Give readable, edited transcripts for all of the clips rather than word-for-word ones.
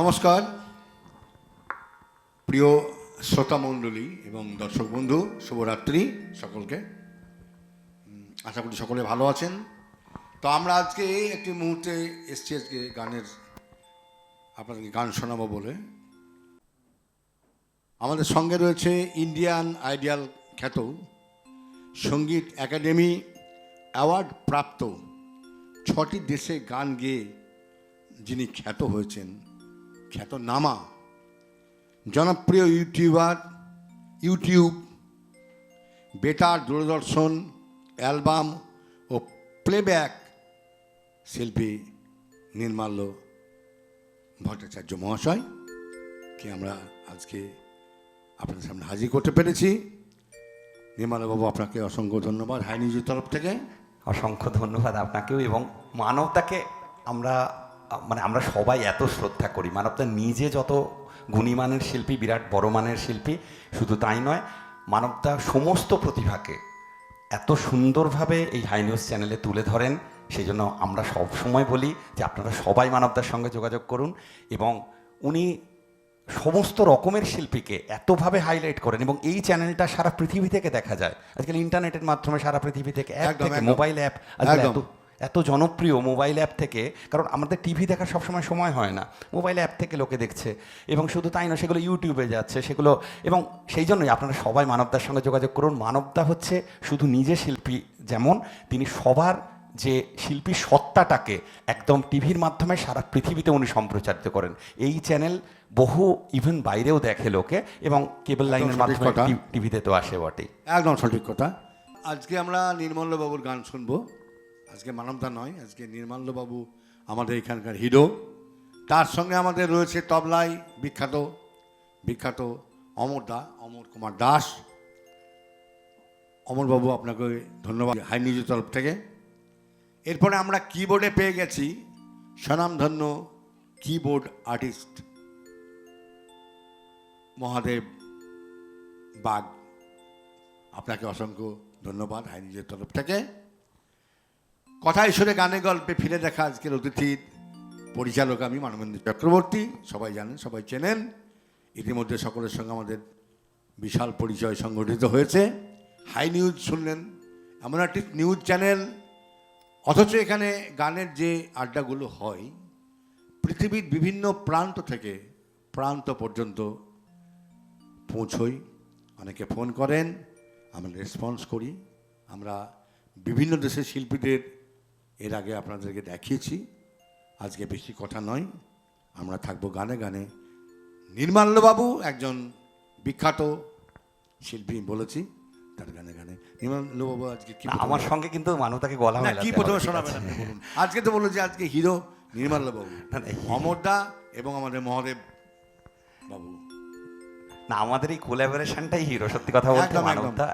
নমস্কার প্রিয় শ্রোতা মণ্ডলী এবং দর্শক বন্ধু, শুভরাত্রি সকলকে। আশা করি সকলে ভালো আছেন। তো আমরা আজকে একটি মুহূর্তে এসছি আজকে গানের, আপনাদেরকে গান শোনাবো বলে। আমাদের সঙ্গে রয়েছে ইন্ডিয়ান আইডিয়াল খ্যাত সঙ্গীত একাডেমি অ্যাওয়ার্ড প্রাপ্ত 6টি দেশে গান গেয়ে যিনি খ্যাত হয়েছেন, খ্যাতনামা জনপ্রিয় ইউটিউবার, ইউটিউব, বেতার, দূরদর্শন, অ্যালবাম ও প্লেব্যাক শিল্পী নির্মাল্য ভট্টাচার্য মহাশয়কে আমরা আজকে আপনাদের সামনে হাজির করতে পেরেছি। নির্মাল্যবাবু, আপনাকে অসংখ্য ধন্যবাদ হাই নিউজের তরফ থেকে। অসংখ্য ধন্যবাদ আপনাকেও। এবং মানবতাকে আমরা সবাই এত শ্রদ্ধা করি। মানবতা নিজে যত গুণীমানের শিল্পী, বিরাট বড় মানের শিল্পী, শুধু তাই নয়, মানবতা সমস্ত প্রতিভাকে এত সুন্দরভাবে এই হাই নিউজ চ্যানেলে তুলে ধরেন। সেই জন্য আমরা সব সময় বলি যে আপনারা সবাই মানবতার সঙ্গে যোগাযোগ করুন। এবং উনি সমস্ত রকমের শিল্পীকে এতভাবে হাইলাইট করেন, এবং এই চ্যানেলটা সারা পৃথিবী থেকে দেখা যায় আজকাল ইন্টারনেটের মাধ্যমে। সারা পৃথিবী থেকে মোবাইল অ্যাপ এত জনপ্রিয়, মোবাইল অ্যাপ থেকে, কারণ আমাদের টিভি দেখার সবসময় সময় হয় না, মোবাইল অ্যাপ থেকে লোকে দেখছে। এবং শুধু তাই নয়, সেগুলো ইউটিউবে যাচ্ছে সেগুলো। এবং সেই জন্যই আপনারা সবাই মানবতার সঙ্গে যোগাযোগ করুন। মানবতা হচ্ছে শুধু নিজে শিল্পী, যেমন তিনি সবার যে শিল্পী সত্তাটাকে একদম টিভির মাধ্যমে সারা পৃথিবীতে উনি সম্প্রচারিত করেন। এই চ্যানেল বহু ইভেন বাইরেও দেখে লোকে, এবং কেবল লাইনের মাধ্যমে টিভিতে তো আসে বটেই। একদম সঠিক কথা। আজকে আমরা নির্মল্যবাবুর গান শুনবো। আজকে মানবতা নয়, আজকে নির্মল্যবাবু আমাদের এখানকার হিরো। তার সঙ্গে আমাদের রয়েছে তবলায় বিখ্যাত অমর কুমার দাস। অমরবাবু, আপনাকে ধন্যবাদ হাই নিউজের তরফ থেকে। এরপরে আমরা কিবোর্ডে পেয়ে গেছি স্বনামধন্য কিবোর্ড আর্টিস্ট মহাদেব বাগ। আপনাকে অসংখ্য ধন্যবাদ হাই নিউজের তরফ থেকে। কথায় সুরে গানে গল্পে ফিরে দেখা আজকের অতিথির পরিচালক আমি মানবেন্দ্র চক্রবর্তী। সবাই জানেন, সবাই চেনেন। ইতিমধ্যে সকলের সঙ্গে আমাদের বিশাল পরিচয় সংগঠিত হয়েছে। হাই নিউজ শুনলেন, এমন একটি নিউজ চ্যানেল, অথচ এখানে গানের যে আড্ডাগুলো হয় পৃথিবীর বিভিন্ন প্রান্ত থেকে প্রান্ত পর্যন্ত পৌঁছই। অনেকে ফোন করেন, আমরা রেসপন্স করি। আমরা বিভিন্ন দেশের শিল্পীদের এর আগে আপনাদেরকে দেখিয়েছি। আজকে বেশি কথা নয়, আমরা থাকবো গানে গানে। নির্মল্যবাবু একজন বিখ্যাত শিল্পী বলেছি, তার গানে গানে। নির্মল্যবাবু আজকে কি আমার সঙ্গে কিন্তু মানবতাকে গলা মেলাতে কি প্রথমে শোনাবেন আপনি বলুন? আজকে তো বললো যে আজকে হিরো নির্মল্যবাবু, অমরদা এবং আমাদের মহাদেব বাবু। না, আমাদের এই কোলাবোরেশনটাই হিরো, সত্যি কথা বলতে। মানবতা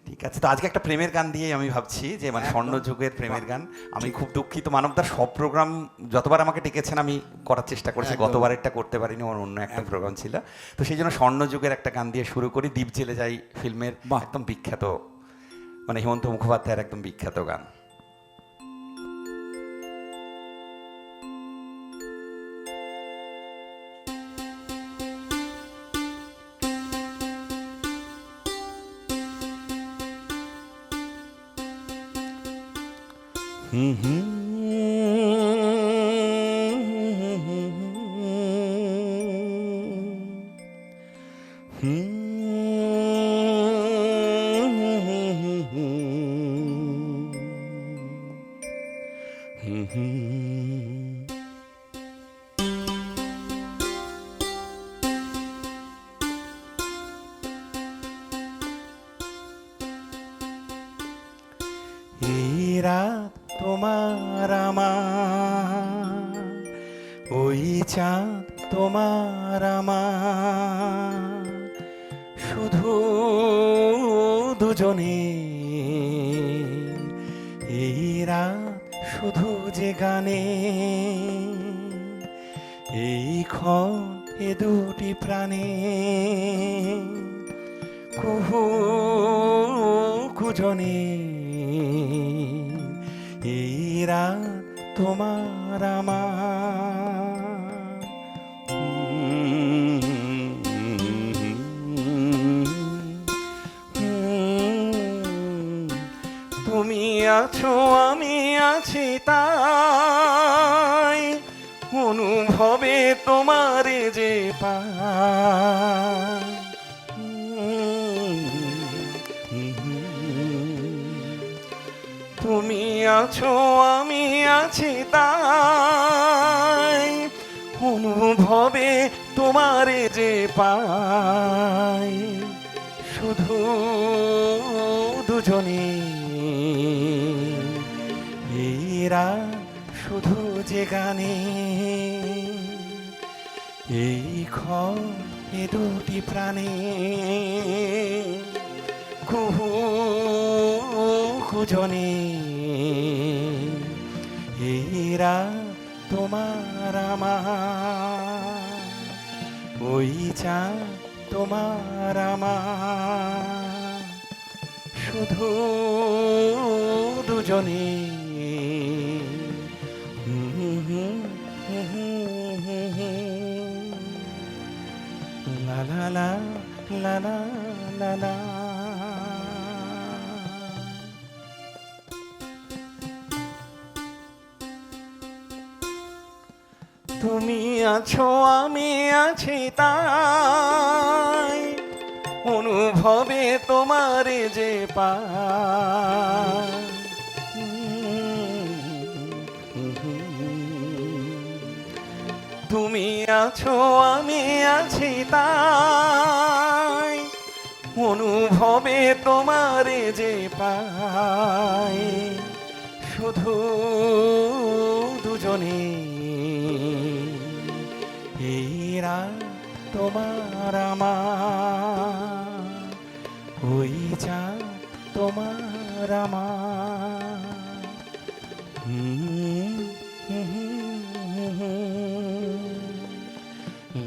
ঠিক আছে। তো আজকে একটা প্রেমের গান দিয়ে আমি ভাবছি যে স্বর্ণযুগের প্রেমের গান। আমি খুব দুঃখিত, মানবদার সব প্রোগ্রাম যতবার আমাকে ডেকেছেন আমি করার চেষ্টা করেছি, গতবারেরটা করতে পারিনি, আমার অন্য একটা প্রোগ্রাম ছিল। তো সেই জন্য স্বর্ণযুগের একটা গান দিয়ে শুরু করি। দ্বীপ জেলে যাই ফিল্মের একদম বিখ্যাত, হেমন্ত মুখোপাধ্যায়ের একদম বিখ্যাত গান। এই রাত তোমার আমার, ওই চাঁদ তোমার আমার, শুধু দুজনে। এই রাত শুধু যে গানে, এই ক্ষণ এ দুটি প্রাণে, কুহু কুজনে। এই রাত তোমার আমার, আছো আমি আছি তাই, অনুভবে তোমারে যে পাই। তুমি আছো আমি আছি তাই, অনুভবে তোমারে যে পাই। শুধু দুজনে এরা শুধু যে গানে, এই এ দুটি প্রাণে কুহু খুজনে, এরা তোমার আমার, ওই চা তোমার আমার, শুধু দুজনে। লা লা লা লা লা লা লা। তুমি আছো আমি আছি তাই, অনুভবে তোমারে যে পাই। তুমি আছো আমি আছি তাই, অনুভবে তোমারে যে পাই। শুধু দুজনে এরা তোমার আমার, ওই চা তোমার আমার।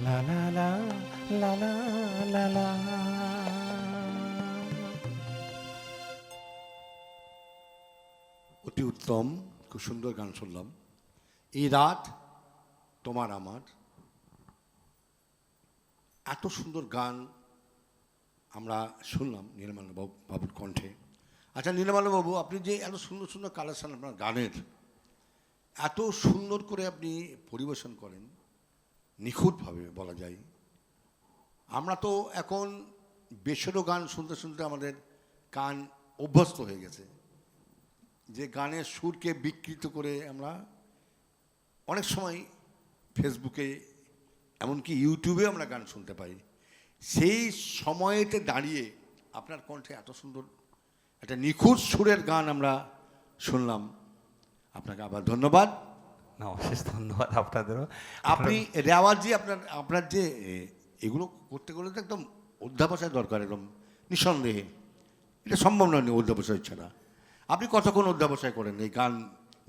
লা লা লা লা লা লা লা। অতি উত্তম, খুব সুন্দর গান শুনলাম। এই রাত তোমার আমার, এত সুন্দর গান আমরা শুনলাম নীলমাল্য বাবুর কণ্ঠে। আচ্ছা নীলমাল্য বাবু, আপনি যে এত সুন্দর সুন্দর কালেকশন আপনার গানের, এত সুন্দর করে আপনি পরিবেশন করেন, নিখুঁতভাবে বলা যায়। আমরা তো এখন বেসরো গান শুনতে শুনতে আমাদের কান অভ্যস্ত হয়ে গেছে, যে গানের সুরকে বিকৃত করে আমরা অনেক সময় ফেসবুকে এমনকি ইউটিউবে আমরা গান শুনতে পাই। সেই সময়তে দাঁড়িয়ে আপনার কণ্ঠে এত সুন্দর একটা নিখুঁত সুরের গান আমরা শুনলাম। আপনাকে আবার ধন্যবাদ। না, অশেষ ধন্যবাদ আপনাদেরও। আপনি রেওয়াজি আপনার যে এগুলো করতে গেলে তো একদম অধ্যাবসায় দরকার, একদম নিঃসন্দেহে। এটা সম্ভব নয় অধ্যাবসায় ছাড়া। আপনি কতক্ষণ অধ্যাবসায় করেন এই গান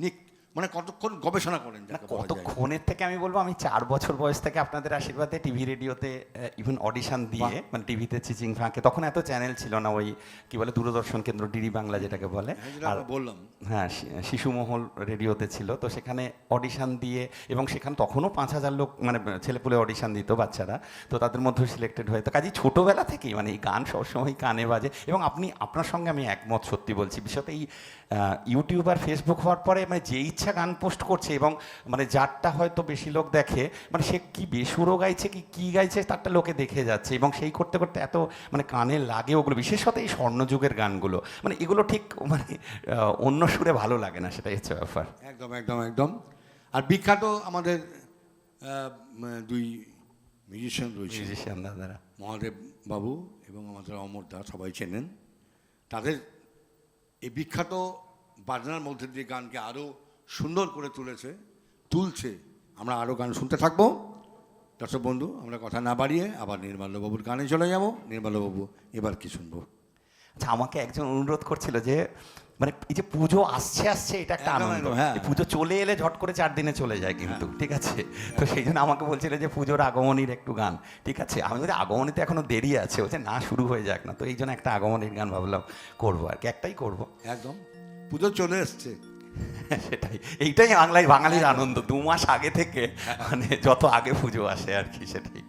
নিয়ে, মানে কতক্ষণ গবেষণা করেন? কতক্ষণের থেকে আমি বলবো, আমি 4 বছর বয়স থেকে আপনাদের আশীর্বাদে টিভি রেডিওতে ইভেন অডিশন দিয়ে, মানে টিভিতে চিচিং ফাঁকে, তখন এত চ্যানেল ছিল না, ওই কি বলে দূরদর্শন কেন্দ্র, ডিডি বাংলা যেটাকে বলে, আর বললাম হ্যাঁ শিশুমহল রেডিওতে ছিল। তো সেখানে অডিশন দিয়ে, এবং সেখানে তখনও 5000 লোক মানে ছেলেপুলে অডিশন দিত, বাচ্চারা। তো তাদের মধ্যে সিলেক্টেড হয়ে, তো কাজেই ছোটোবেলা থেকেই মানে এই গান সবসময় কানে বাজে। এবং আপনার সঙ্গে আমি একমত, সত্যি বলছি। বিশেষত এই ইউটিউব আর ফেসবুক হওয়ার পরে মানে যে ইচ্ছা গান পোস্ট করছে, এবং মানে যারটা হয়তো বেশি লোক দেখে, মানে সে কি বেসুরো গাইছে কি গাইছে তারটা লোকে দেখে যাচ্ছে, এবং সেই করতে করতে এত মানে কানে লাগে ওগুলো। বিশেষত এই স্বর্ণযুগের গানগুলো, মানে এগুলো ঠিক মানে অন্য সুরে ভালো লাগে না, সেটাই হচ্ছে ব্যাপার। একদম একদম একদম। আর বিখ্যাত আমাদের দুই মিউজিশিয়ান রয়েছে, দাদারা, মহাদেব বাবু এবং আমাদের অমর দা, সবাই চেনেন। তাদের এই বিখ্যাত বাজনার মধ্যে দিয়ে গানকে আরও সুন্দর করে তুলছে। আমরা আরও গান শুনতে থাকবো। দর্শক বন্ধু, আমরা কথা না বাড়িয়ে আবার নীলমাল্যবাবুর গানে চলে যাব। নীলমাল্যবাবু, এবার কি শুনবো? আচ্ছা, আমাকে একজন অনুরোধ করছিল যে মানে এই যে পুজো আসছে এটা একটা আনন্দ, হ্যাঁ, পুজো চলে এলে ঝট করে 4 দিনে চলে যায় কিন্তু, ঠিক আছে? তো সেই জন্য আমাকে বলছিল যে পুজোর আগমনীর একটু গান, ঠিক আছে? আমি বলছি আগমনীতে এখনো দেরি আছে, বলছে না শুরু হয়ে যাক না। তো এই জন্য একটা আগমনীর গান ভাবলাম করবো, আর কি একটাই করবো। একদম, পুজো চলে এসছে, সেটাই, এইটাই বাঙালির আনন্দ, 2 মাস আগে থেকে, মানে যত আগে পুজো আসে আর কি, সেটাই।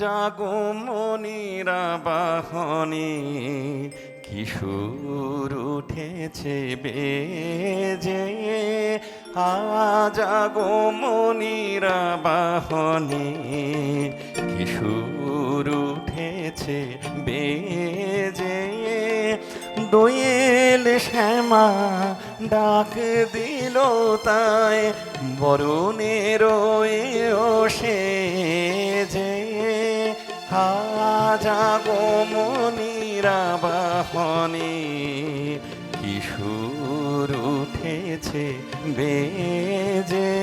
আগমনীরা বাহনে কিশোর উঠেছে বেজে, আগমনীরা বাহনে কিশোর উঠেছে বেজে, দোয়েল শ্যামা ডাক দিল তাই বরুণের সে যে, আজ আগমনীরা বাহনে কিশোর উঠেছে বেজে।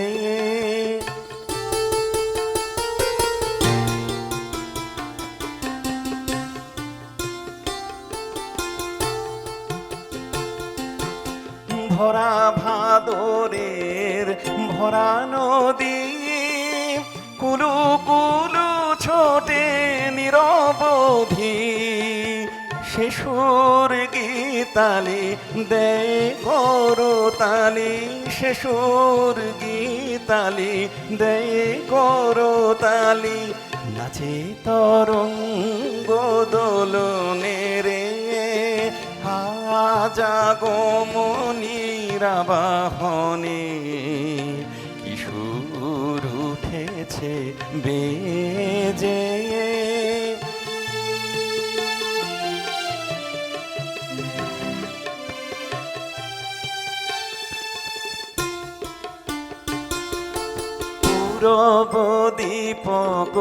ভরা ভাদরের ভরা নদী, কুলু কুলু ছোটে নিরবধি, শিশুর গীতালি দেয় করতালি, শিশুর গীতালি দেয় করতালি, নাচে তরঙ্গ দোলনে রে, আজ আগমনীরা বাহনে কিশোর উঠেছে বেজে। পূরব দীপক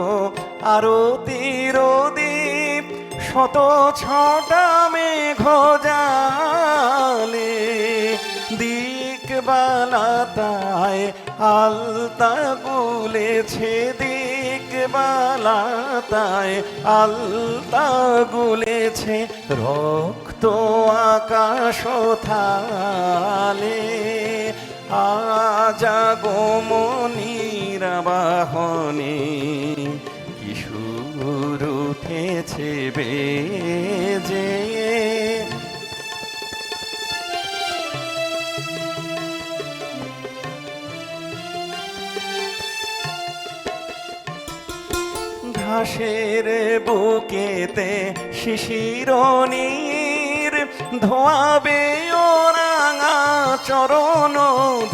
আরতির দীপ, শত ছটা মেঘ জালে, দিকবালাতায় আলতা গুলেছে, দিকবালাতায় আলতা গুলেছে, রক্ত আকাশ থালে, আজ আগমনীরা বাহনে কিশোর উঠেছে বেজে। ঘাসের বুকেতে শিশির নীর, ধোয়াবে ও রাঙা চরণ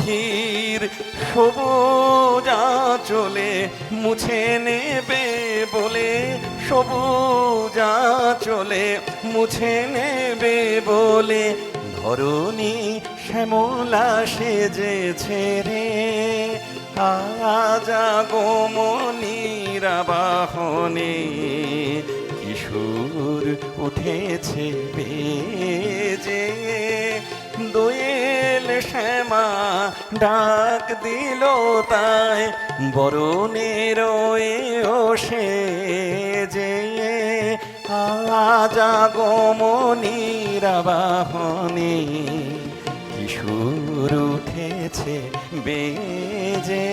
ধীর, সবুজা চলে মুছে নেবে বলে, সবুজা চলে মুছে নেবে বলে, ধরণী শ্যামলা সেজেছে রে, আজ আগমনীরা বাহনে কিশোর উঠেছে বেজে, দোয়েল শ্যামা ডাক দিল তাই বরুণের সে যে, আজ আগমনীরা বাহনে কিশোর উঠেছে বেজে।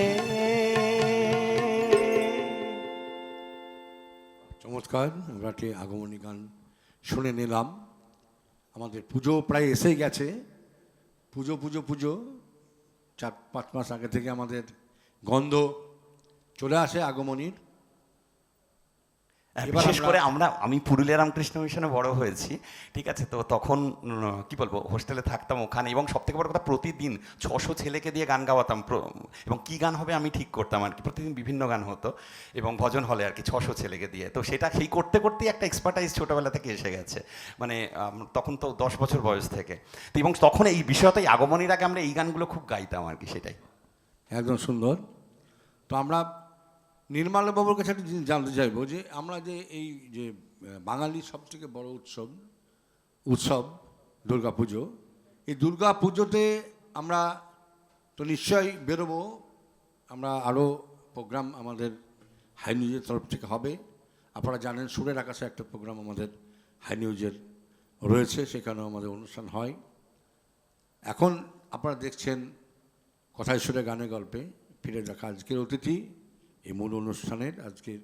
চমৎকার, আমরা একটি আগমনী গান শুনে নিলাম। আমাদের পুজো প্রায় এসেই গেছে। পুজো পুজো পুজো 4-5 মাস আগে থেকে আমাদের গন্ধ চলে আসে আগমনীর। বিশেষ করে আমি পুরুলিয়া রামকৃষ্ণ মিশনে বড় হয়েছি, ঠিক আছে, তো তখন কি বলবো, হোস্টেলে থাকতাম ওখানে, এবং সব থেকে বড় কথা প্রতিদিন 600 ছেলেকে দিয়ে গান গাওয়াতাম, এবং কি গান হবে আমি ঠিক করতাম আর কি, প্রতিদিন বিভিন্ন গান হতো, এবং ভজন হলে আর কি 600 ছেলেকে দিয়ে, তো সেটা সেই করতে করতেই একটা এক্সপার্টাইজ ছোটোবেলা থেকে এসে গেছে, মানে তখন তো 10 বছর বয়স থেকে, তো এবং তখন এই বিষয়টাই আগমনীর আগে আমরা এই গানগুলো খুব গাইতাম আর কি, সেটাই। একদম সুন্দর। তো আমরা নির্মলবাবুর কাছে একটা জিনিস জানতে চাইবো যে আমরা যে এই যে বাঙালির সবথেকে বড় উৎসব দুর্গা পুজো, এই দুর্গা পুজোতে আমরা তো নিশ্চয়ই বেরোবো, আমরা আরও প্রোগ্রাম আমাদের হাই নিউজের তরফ থেকে হবে। আপনারা জানেন সুরের আকাশে একটা প্রোগ্রাম আমাদের হাই নিউজের রয়েছে, সেখানেও আমাদের অনুষ্ঠান হয়। এখন আপনারা দেখছেন কথায় সুরে গানে গল্পে ফিরে দেখা আজকের অতিথি এই মূল অনুষ্ঠানের আজকের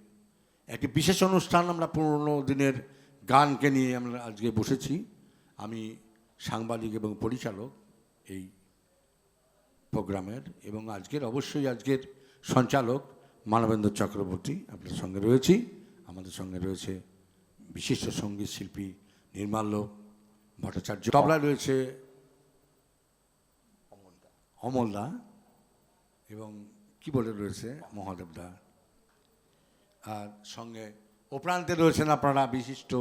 একটি বিশেষ অনুষ্ঠান। আমরা পুরনো দিনের গানকে নিয়ে আমরা আজকে বসেছি। আমি সাংবাদিক এবং পরিচালক এই প্রোগ্রামের, এবং আজকের অবশ্যই আজকের সঞ্চালক মানবেন্দ্র চক্রবর্তী আপনার সঙ্গে রয়েছি। আমাদের সঙ্গে রয়েছে বিশিষ্ট সঙ্গীত শিল্পী নির্মাল্য ভট্টাচার্য, তবলায় রয়েছে অমলদা এবং কিবোর্ডে রয়েছে মহাদেবদা, আর সঙ্গে ও প্রান্তে রয়েছেন আপনারা বিশিষ্ট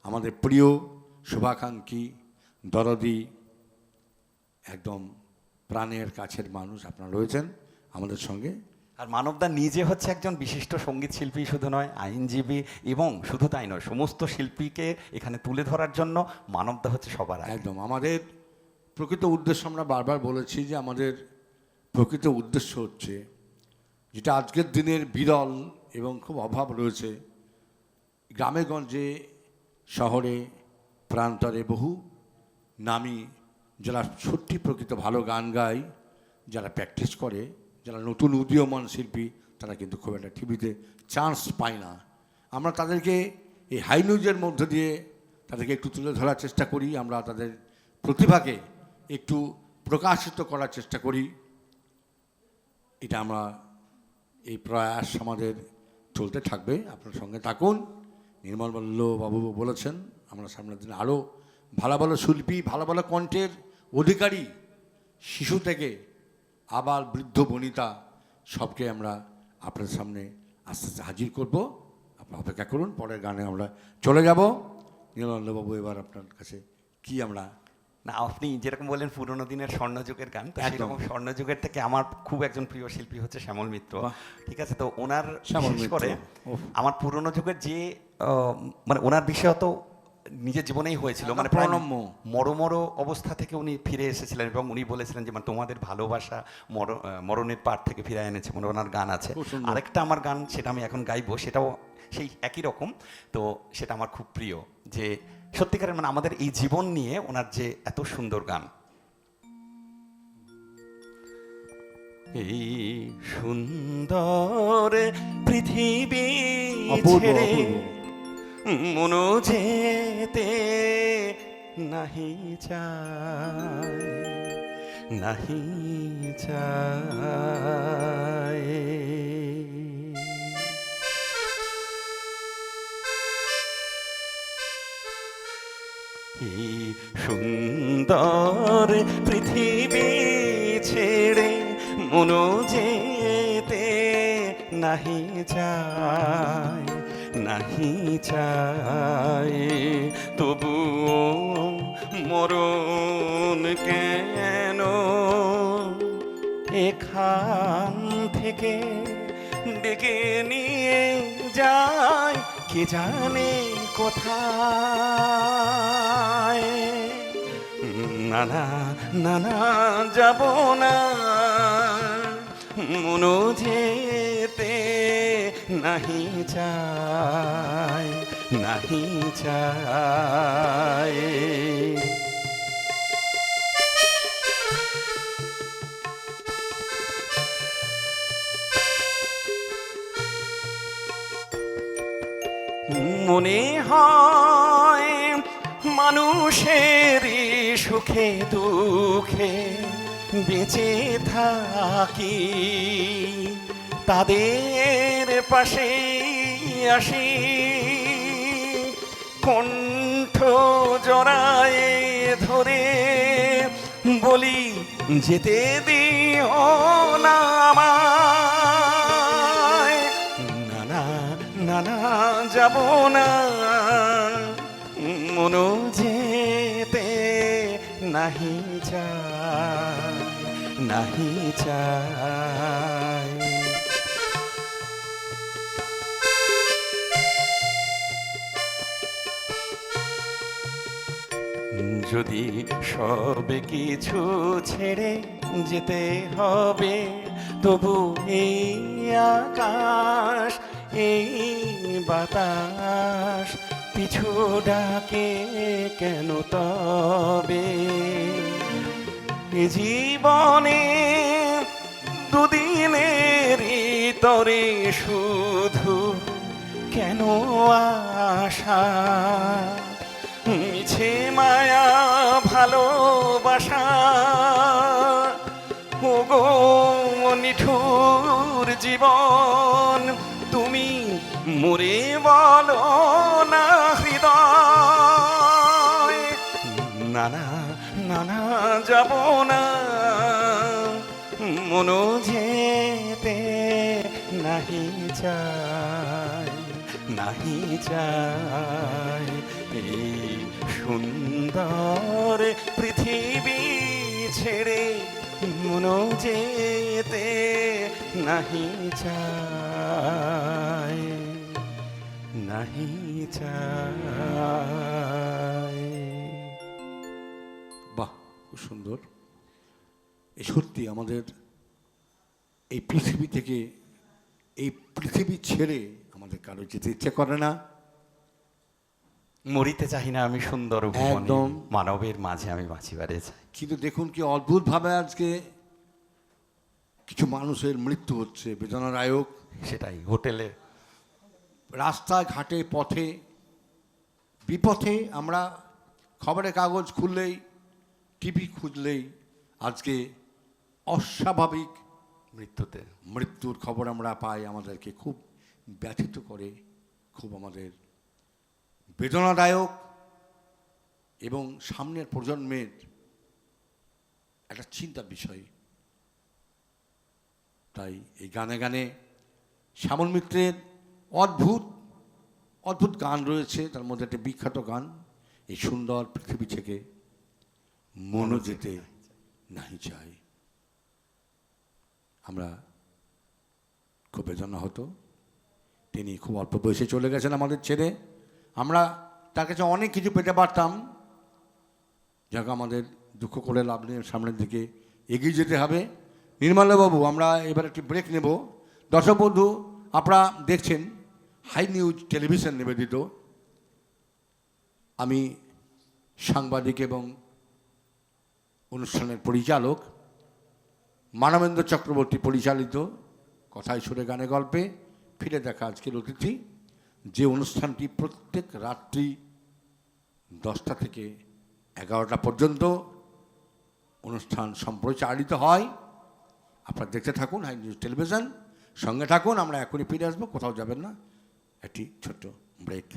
আমাদের প্রিয় শুভাকাঙ্ক্ষী দরদি, একদম প্রাণের কাছের মানুষ আপনারা রয়েছেন আমাদের সঙ্গে। আর মানবদা নিজে হচ্ছে একজন বিশিষ্ট সঙ্গীত শিল্পী, শুধু নয় আইনজীবী, এবং শুধু তাই নয় সমস্ত শিল্পীকে এখানে তুলে ধরার জন্য মানবদা হচ্ছে সবার আগে। একদম আমাদের প্রকৃত উদ্দেশ্য, আমরা বারবার বলেছি যে আমাদের প্রকৃত উদ্দেশ্য হচ্ছে যেটা আজকের দিনের বিরল এবং খুব অভাব রয়েছে, গ্রামে গঞ্জে শহরে প্রান্তরে বহু নামী যারা সত্যি প্রকৃত ভালো গান গায়, যারা প্র্যাকটিস করে, যারা নতুন উদীয়মান শিল্পী, তারা কিন্তু খুব একটা টিভিতে চান্স পায় না। আমরা তাদেরকে এই হাই নিউজের মধ্য দিয়ে তাদেরকে একটু তুলে ধরার চেষ্টা করি, আমরা তাদের প্রতিভাকে একটু প্রকাশিত করার চেষ্টা করি। এটা আমরা এই প্রয়াস আমাদের চলতে থাকবে, আপনার সঙ্গে থাকুন। নির্মল বাবু বলেছেন আমরা সামনের দিনে আরও ভালো ভালো শিল্পী, ভালো ভালো কণ্ঠের অধিকারী, শিশু থেকে আবার বৃদ্ধ বনিতা সবকে আমরা আপনার সামনে আস্তে আস্তে হাজির করব। আপনারা অপেক্ষা করুন, পরের গানে আমরা চলে যাব। নির্মলবাবু এবার আপনার কাছে কি আমরা না, আপনি যেরকম বললেন পুরোনো দিনের স্বর্ণযুগের গান, তো একদম। সেরকম স্বর্ণযুগের থেকে আমার খুব একজন প্রিয় শিল্পী হচ্ছে শ্যামল মিত্র। বাহ। ঠিক আছে, তো ওনার শ্যামল বিশেষ মিত্র, করে ওহ। আমার পুরোনো যুগের যে মানে ওনার বিষয় তো নিজের জীবনেই হয়েছিল, মানে প্রায় প্রণম্য। মরো অবস্থা থেকে উনি ফিরে এসেছিলেন এবং উনি বলেছিলেন যে মানে তোমাদের ভালোবাসা মরণের পার থেকে ফিরে এনেছে, মানে ওনার গান আছে। খুব সুন্দর। আরেকটা আমার গান, সেটা আমি এখন গাইবো, সেটাও সেই একই রকম। তো সেটা আমার খুব প্রিয়, যে সত্যিকারের মানে আমাদের এই জীবন নিয়ে ওনার যে এত সুন্দর গান। এই সুন্দর পৃথিবী অপূর্ব, ছেড়ে অপূর্ব। মনো যেতে নাহি চায়, নাহি চায়। এই সুন্দর পৃথিবী ছেড়ে মনো যেতে নাহি চায়, নাহি চায়। তবুও মরণ কেন এখান থেকে ডেকে নিয়ে যায়, কে জানে কোথায়। না না না না, যাব না, মনো যেতে নাহি চায়, নাহি চায়। মনে হয় মানুষের সুখে দুঃখে বেঁচে থাকি, তাদের পাশে আসি, কণ্ঠ জড়ায় ধরে বলি যেতে দিও না আমায়। না না না না, যাব না, মনো যেতে নাহি চায়, নাহি চায়। যদি সব কিছু ছেড়ে যেতে হবে, তবু এই আকাশ এই বাতাস পিছু ডাকে কেন তবে? এ জীবনে দুদিনের তরে শুধু কেন আশা, মিছে মায়া ভালোবাসা, ওগো নিঠুর জীবন তুমি মুড়ে বলো না হৃদয়, না না না না যাব না, মনো যেতে নাহি চাই, নাহি চাই এই সুন্দর পৃথিবী ছেড়ে, মনো যেতে নাহি চাই, নাহি চাই। বাহ, খুব সুন্দর। এই সত্যি আমাদের এই পৃথিবী থেকে, এই পৃথিবী ছেড়ে আমাদের কারো যেতে ইচ্ছে করে না। মরিতে চাই না আমি সুন্দর ভুবনে, একদম। মানবের মাঝে আমি বাঁচিবারে চাই। কিন্তু দেখুন কি অদ্ভুতভাবে আজকে কিছু মানুষের মৃত্যু হচ্ছে, বেদনাদায়ক। সেটাই, হোটেলে, রাস্তায় ঘাটে, পথে বিপথে, আমরা খবরের কাগজ খুললেই, টিভি খুঁজলেই আজকে অস্বাভাবিক মৃত্যুতে মৃত্যুর খবর আমরা পাই। আমাদেরকে খুব ব্যথিত করে, খুব আমাদের বেদনাদায়ক, এবং সামনের প্রজন্মের একটা চিন্তার বিষয়। তাই এই গানে গানে শ্যামল মিত্রের অদ্ভুত অদ্ভুত গান রয়েছে, তার মধ্যে একটা বিখ্যাত গান, এই সুন্দর পৃথিবী থেকে মনও যেতে নাহি চাই। আমরা খুব বেদনা হতো, তিনি খুব অল্প বয়সে চলে গেছেন আমাদের ছেড়ে। আমরা তার কাছে অনেক কিছু পেতে পারতাম, যাকে আমাদের দুঃখ করে লাভ নেই, সামনের দিকে এগিয়ে যেতে হবে। নির্মলবাবু, আমরা এবার একটি ব্রেক নেব। দর্শক বন্ধু, আপনারা দেখছেন হাই নিউজ টেলিভিশন নিবেদিত। আমি সাংবাদিক এবং অনুষ্ঠানের পরিচালক মানবেন্দ্র চক্রবর্তী পরিচালিত কথায় সুরে গানে গল্পে ফিরে দেখা আজকের অতিথি, যে অনুষ্ঠানটি প্রত্যেক রাত্রি 10টা থেকে 11টা পর্যন্ত অনুষ্ঠান সম্প্রচারিত হয়। আপনারা দেখতে থাকুন হাই নিউজ টেলিভিশন, সঙ্গে থাকুন। আমরা এখনই ফিরে আসবো, কোথাও যাবেন না। একটি ছোট্ট ব্রেক।